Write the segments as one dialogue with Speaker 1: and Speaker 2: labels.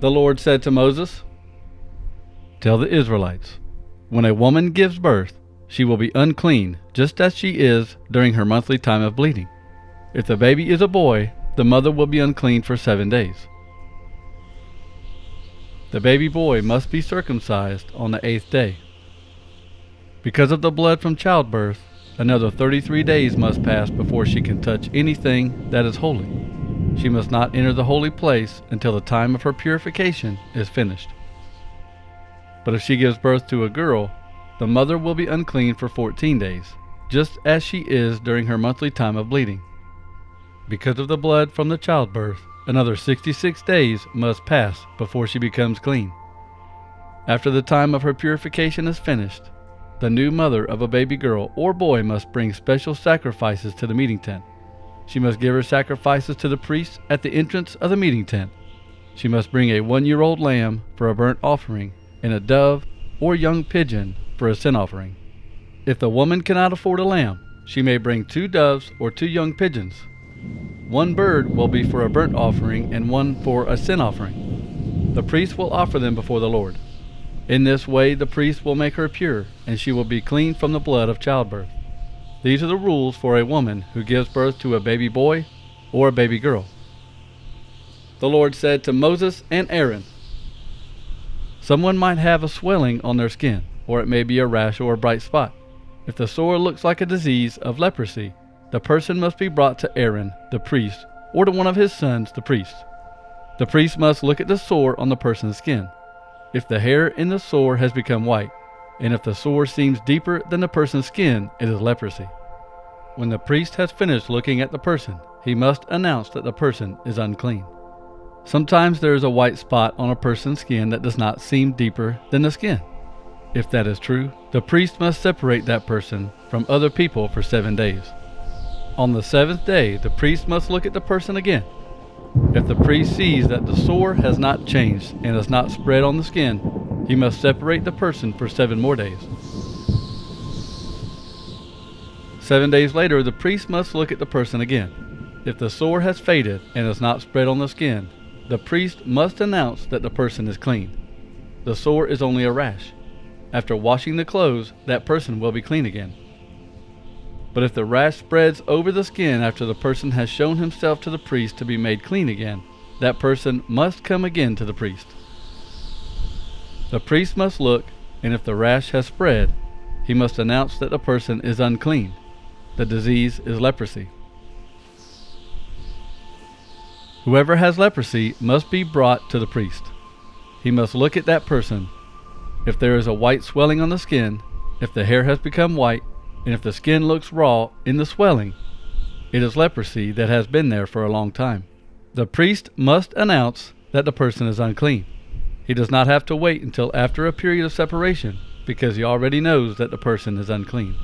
Speaker 1: The Lord said to Moses, "Tell the Israelites, when a woman gives birth, she will be unclean, just as she is during her monthly time of bleeding. If the baby is a boy, the mother will be unclean for 7 days. The baby boy must be circumcised on the 8th day. Because of the blood from childbirth, another 33 days must pass before she can touch anything that is holy. She must not enter the holy place until the time of her purification is finished. But if she gives birth to a girl, the mother will be unclean for 14 days, just as she is during her monthly time of bleeding. Because of the blood from the childbirth, another 66 days must pass before she becomes clean. After the time of her purification is finished, the new mother of a baby girl or boy must bring special sacrifices to the meeting tent. She must give her sacrifices to the priest at the entrance of the meeting tent. She must bring a 1-year-old lamb for a burnt offering and a dove or young pigeon for a sin offering. If the woman cannot afford a lamb, she may bring 2 doves or 2 young pigeons. 1 bird will be for a burnt offering and 1 for a sin offering. The priest will offer them before the Lord. In this way the priest will make her pure, and she will be clean from the blood of childbirth. These are the rules for a woman who gives birth to a baby boy or a baby girl. The Lord said to Moses and Aaron, "Someone might have a swelling on their skin, or it may be a rash or a bright spot. If the sore looks like a disease of leprosy, the person must be brought to Aaron, the priest, or to one of his sons, the priest. The priest must look at the sore on the person's skin. If the hair in the sore has become white, and if the sore seems deeper than the person's skin, it is leprosy. When the priest has finished looking at the person, he must announce that the person is unclean. Sometimes there is a white spot on a person's skin that does not seem deeper than the skin. If that is true, the priest must separate that person from other people for 7 days. On the 7th day, the priest must look at the person again. If the priest sees that the sore has not changed and has not spread on the skin, he must separate the person for 7 more days. 7 days later, the priest must look at the person again. If the sore has faded and has not spread on the skin, the priest must announce that the person is clean. The sore is only a rash. After washing the clothes, that person will be clean again. But if the rash spreads over the skin after the person has shown himself to the priest to be made clean again, that person must come again to the priest. The priest must look, and if the rash has spread, he must announce that the person is unclean. The disease is leprosy. Whoever has leprosy must be brought to the priest. He must look at that person. If there is a white swelling on the skin, if the hair has become white, and if the skin looks raw in the swelling, it is leprosy that has been there for a long time. The priest must announce that the person is unclean. He does not have to wait until after a period of separation, because he already knows that the person is unclean.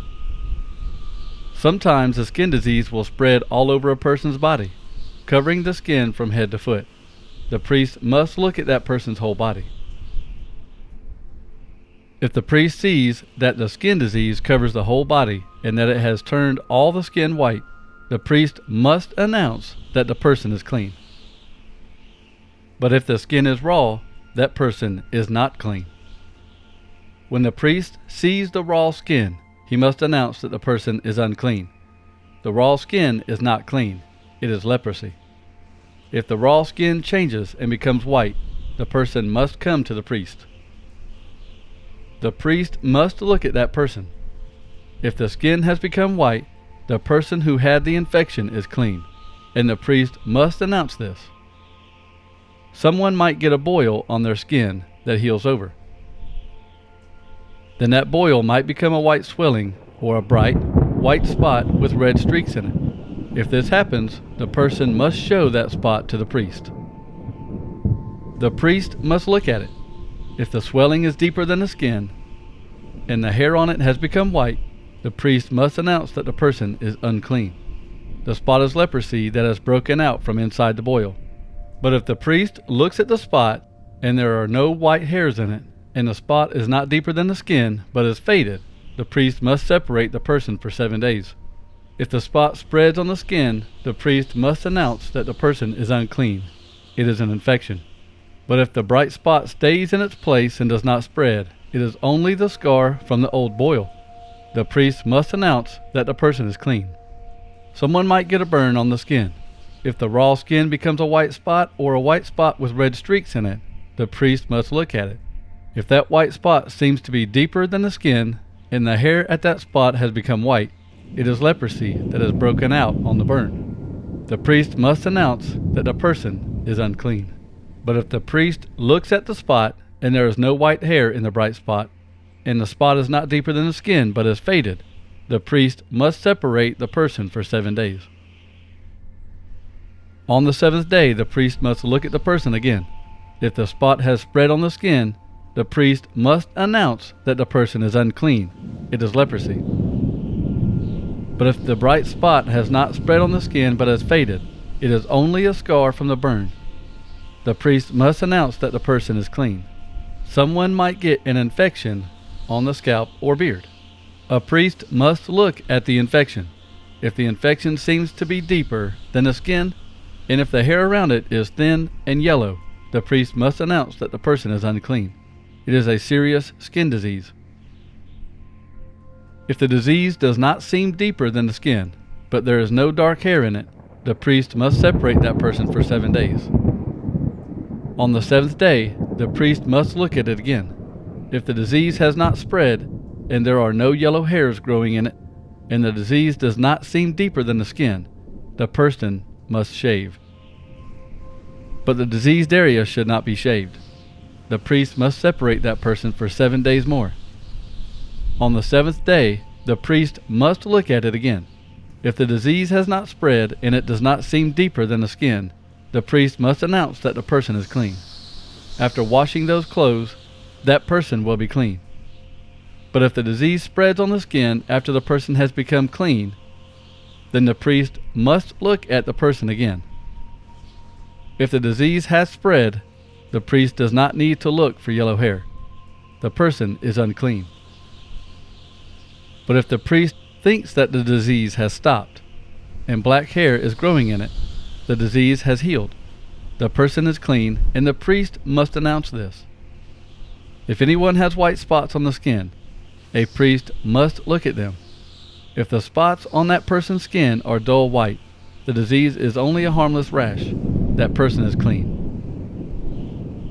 Speaker 1: Sometimes a skin disease will spread all over a person's body, covering the skin from head to foot. The priest must look at that person's whole body. If the priest sees that the skin disease covers the whole body and that it has turned all the skin white, the priest must announce that the person is clean. But if the skin is raw, that person is not clean. When the priest sees the raw skin, he must announce that the person is unclean. The raw skin is not clean. It is leprosy. If the raw skin changes and becomes white, the person must come to the priest. The priest must look at that person. If the skin has become white, the person who had the infection is clean, and the priest must announce this. Someone might get a boil on their skin that heals over. Then that boil might become a white swelling or a bright white spot with red streaks in it. If this happens, the person must show that spot to the priest. The priest must look at it. If the swelling is deeper than the skin, and the hair on it has become white, the priest must announce that the person is unclean. The spot is leprosy that has broken out from inside the boil. But if the priest looks at the spot, and there are no white hairs in it, and the spot is not deeper than the skin, but is faded, the priest must separate the person for 7 days. If the spot spreads on the skin, the priest must announce that the person is unclean. It is an infection. But if the bright spot stays in its place and does not spread, it is only the scar from the old boil. The priest must announce that the person is clean. Someone might get a burn on the skin. If the raw skin becomes a white spot or a white spot with red streaks in it, the priest must look at it. If that white spot seems to be deeper than the skin and the hair at that spot has become white, it is leprosy that has broken out on the burn. The priest must announce that the person is unclean. But if the priest looks at the spot and there is no white hair in the bright spot, and the spot is not deeper than the skin but is faded, the priest must separate the person for 7 days. On the 7th day, the priest must look at the person again. If the spot has spread on the skin, the priest must announce that the person is unclean. It is leprosy. But if the bright spot has not spread on the skin but has faded, it is only a scar from the burn. The priest must announce that the person is clean. Someone might get an infection on the scalp or beard. A priest must look at the infection. If the infection seems to be deeper than the skin, and if the hair around it is thin and yellow, the priest must announce that the person is unclean. It is a serious skin disease. If the disease does not seem deeper than the skin, but there is no dark hair in it, the priest must separate that person for 7 days. On the 7th day, the priest must look at it again. If the disease has not spread, and there are no yellow hairs growing in it, and the disease does not seem deeper than the skin, the person must shave. But the diseased area should not be shaved. The priest must separate that person for 7 days more. On the 7th day, the priest must look at it again. If the disease has not spread and it does not seem deeper than the skin, the priest must announce that the person is clean. After washing those clothes, that person will be clean. But if the disease spreads on the skin after the person has become clean, then the priest must look at the person again. If the disease has spread, the priest does not need to look for yellow hair. The person is unclean. But if the priest thinks that the disease has stopped and black hair is growing in it, the disease has healed. The person is clean, and the priest must announce this. If anyone has white spots on the skin, a priest must look at them. If the spots on that person's skin are dull white, the disease is only a harmless rash. That person is clean.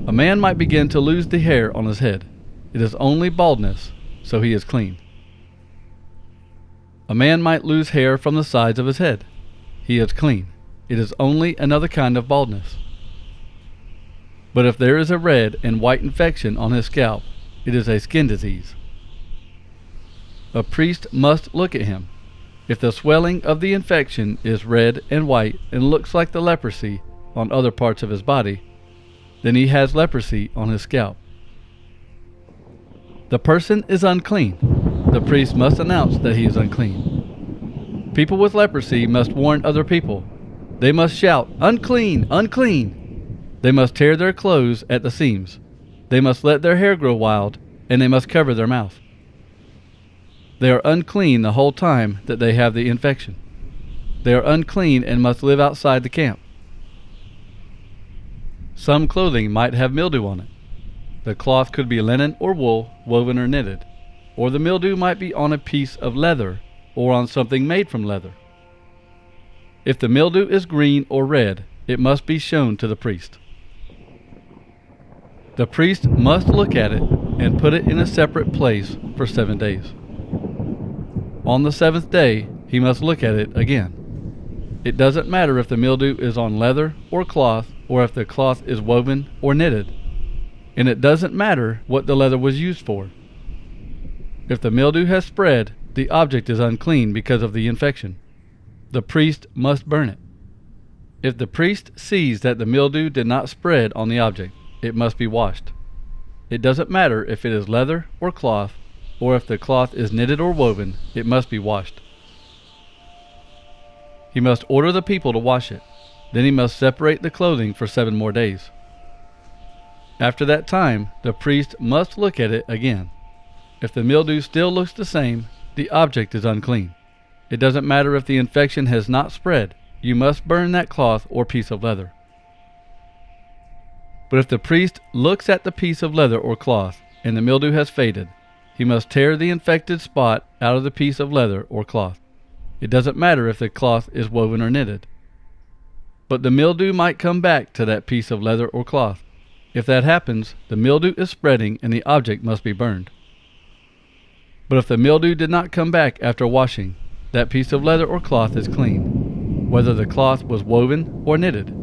Speaker 1: A man might begin to lose the hair on his head. It is only baldness, so he is clean. A man might lose hair from the sides of his head. He is clean. It is only another kind of baldness. But if there is a red and white infection on his scalp, it is a skin disease. A priest must look at him. If the swelling of the infection is red and white and looks like the leprosy on other parts of his body, then he has leprosy on his scalp. The person is unclean. The priest must announce that he is unclean. People with leprosy must warn other people. They must shout, "Unclean! Unclean!" They must tear their clothes at the seams. They must let their hair grow wild, and they must cover their mouth. They are unclean the whole time that they have the infection. They are unclean and must live outside the camp. Some clothing might have mildew on it. The cloth could be linen or wool, woven or knitted, or the mildew might be on a piece of leather or on something made from leather. If the mildew is green or red, it must be shown to the priest. The priest must look at it and put it in a separate place for 7 days. On the 7th day, he must look at it again. It doesn't matter if the mildew is on leather or cloth, or if the cloth is woven or knitted. And it doesn't matter what the leather was used for. If the mildew has spread, the object is unclean because of the infection. The priest must burn it. If the priest sees that the mildew did not spread on the object, it must be washed. It doesn't matter if it is leather or cloth, or if the cloth is knitted or woven, it must be washed. He must order the people to wash it. Then he must separate the clothing for 7 more days. After that time, the priest must look at it again. If the mildew still looks the same, the object is unclean. It doesn't matter if the infection has not spread. You must burn that cloth or piece of leather. But if the priest looks at the piece of leather or cloth, and the mildew has faded, he must tear the infected spot out of the piece of leather or cloth. It doesn't matter if the cloth is woven or knitted. But the mildew might come back to that piece of leather or cloth. If that happens, the mildew is spreading and the object must be burned. But if the mildew did not come back after washing, that piece of leather or cloth is clean, whether the cloth was woven or knitted.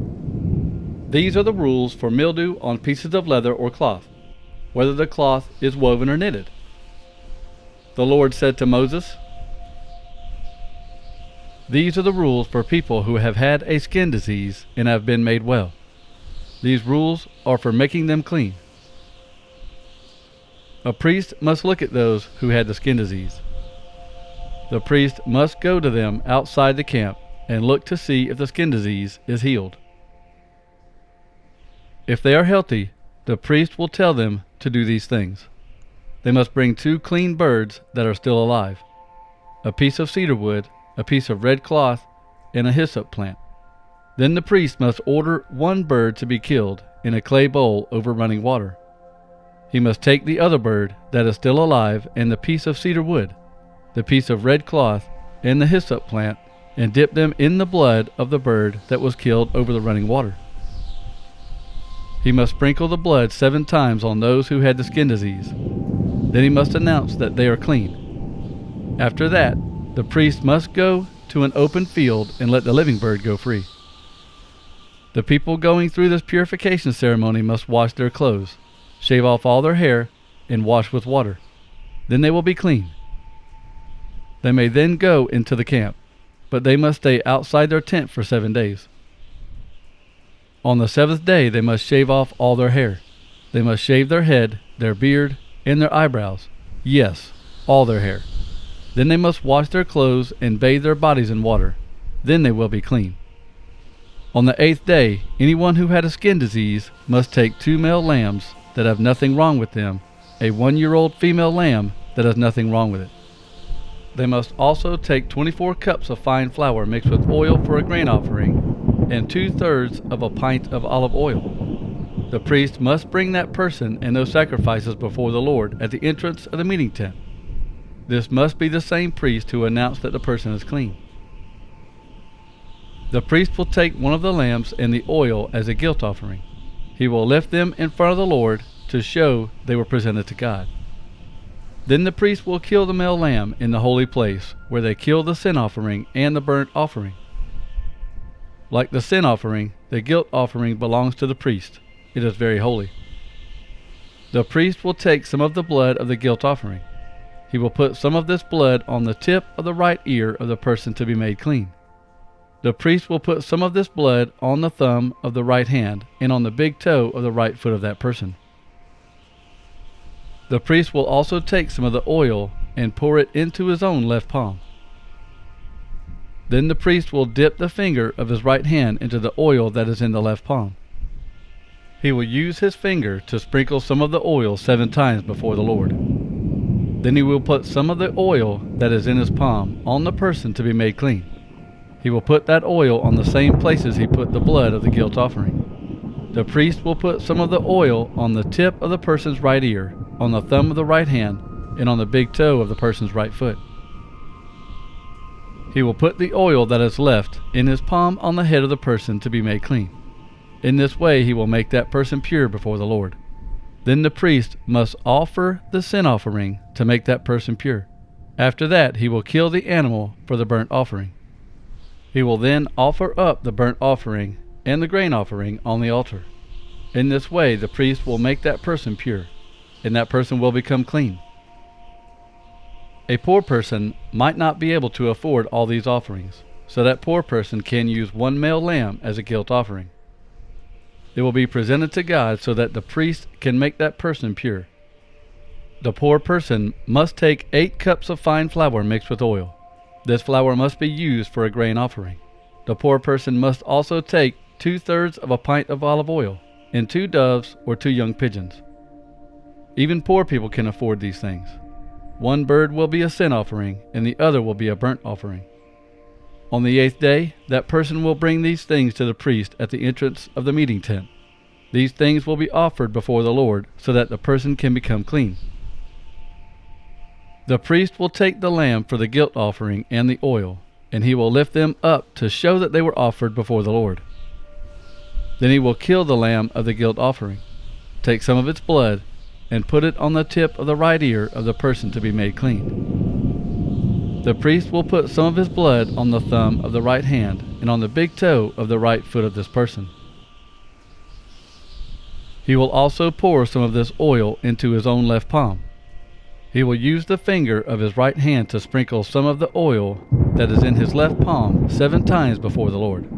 Speaker 1: These are the rules for mildew on pieces of leather or cloth, whether the cloth is woven or knitted. The Lord said to Moses, "These are the rules for people who have had a skin disease and have been made well. These rules are for making them clean." A priest must look at those who had the skin disease. The priest must go to them outside the camp and look to see if the skin disease is healed. If they are healthy, the priest will tell them to do these things. They must bring 2 clean birds that are still alive, a piece of cedar wood, a piece of red cloth, and a hyssop plant. Then the priest must order 1 bird to be killed in a clay bowl over running water. He must take the other bird that is still alive and the piece of cedar wood, the piece of red cloth, and the hyssop plant, and dip them in the blood of the bird that was killed over the running water. He must sprinkle the blood 7 times on those who had the skin disease. Then he must announce that they are clean. After that, the priest must go to an open field and let the living bird go free. The people going through this purification ceremony must wash their clothes, shave off all their hair, and wash with water. Then they will be clean. They may then go into the camp, but they must stay outside their tent for 7 days. On the 7th day they must shave off all their hair. They must shave their head, their beard, and their eyebrows. Yes, all their hair. Then they must wash their clothes and bathe their bodies in water. Then they will be clean. On the 8th day, anyone who had a skin disease must take 2 male lambs that have nothing wrong with them, a 1-year-old female lamb that has nothing wrong with it. They must also take 24 cups of fine flour mixed with oil for a grain offering, and 2/3 of a pint of olive oil. The priest must bring that person and those sacrifices before the Lord at the entrance of the meeting tent. This must be the same priest who announced that the person is clean. The priest will take one of the lambs and the oil as a guilt offering. He will lift them in front of the Lord to show they were presented to God. Then the priest will kill the male lamb in the holy place, where they kill the sin offering and the burnt offering. Like the sin offering, the guilt offering belongs to the priest. It is very holy. The priest will take some of the blood of the guilt offering. He will put some of this blood on the tip of the right ear of the person to be made clean. The priest will put some of this blood on the thumb of the right hand and on the big toe of the right foot of that person. The priest will also take some of the oil and pour it into his own left palm. Then the priest will dip the finger of his right hand into the oil that is in the left palm. He will use his finger to sprinkle some of the oil 7 times before the Lord. Then he will put some of the oil that is in his palm on the person to be made clean. He will put that oil on the same places he put the blood of the guilt offering. The priest will put some of the oil on the tip of the person's right ear, on the thumb of the right hand, and on the big toe of the person's right foot. He will put the oil that is left in his palm on the head of the person to be made clean. In this way he will make that person pure before the Lord. Then the priest must offer the sin offering to make that person pure. After that he will kill the animal for the burnt offering. He will then offer up the burnt offering and the grain offering on the altar. In this way the priest will make that person pure, and that person will become clean. A poor person might not be able to afford all these offerings, so that poor person can use 1 male lamb as a guilt offering. It will be presented to God so that the priest can make that person pure. The poor person must take 8 cups of fine flour mixed with oil. This flour must be used for a grain offering. The poor person must also take 2/3 of a pint of olive oil and 2 doves or 2 young pigeons. Even poor people can afford these things. 1 bird will be a sin offering, and the other will be a burnt offering. On the 8th day, that person will bring these things to the priest at the entrance of the meeting tent. These things will be offered before the Lord, so that the person can become clean. The priest will take the lamb for the guilt offering and the oil, and he will lift them up to show that they were offered before the Lord. Then he will kill the lamb of the guilt offering, take some of its blood, and put it on the tip of the right ear of the person to be made clean. The priest will put some of his blood on the thumb of the right hand and on the big toe of the right foot of this person. He will also pour some of this oil into his own left palm. He will use the finger of his right hand to sprinkle some of the oil that is in his left palm 7 times before the Lord.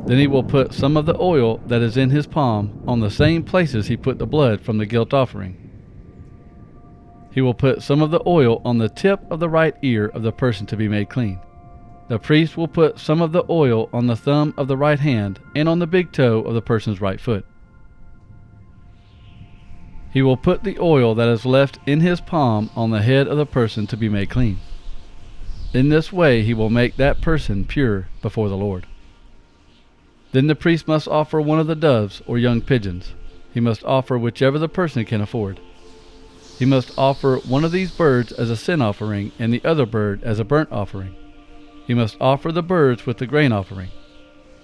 Speaker 1: Then he will put some of the oil that is in his palm on the same places he put the blood from the guilt offering. He will put some of the oil on the tip of the right ear of the person to be made clean. The priest will put some of the oil on the thumb of the right hand and on the big toe of the person's right foot. He will put the oil that is left in his palm on the head of the person to be made clean. In this way he will make that person pure before the Lord. Then the priest must offer one of the doves or young pigeons. He must offer whichever the person can afford. He must offer one of these birds as a sin offering and the other bird as a burnt offering. He must offer the birds with the grain offering.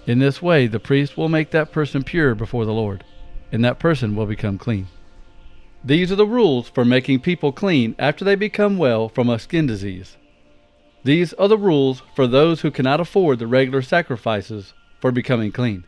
Speaker 1: In this way the priest will make that person pure before the Lord, and that person will become clean. These are the rules for making people clean after they become well from a skin disease. These are the rules for those who cannot afford the regular sacrifices for becoming clean.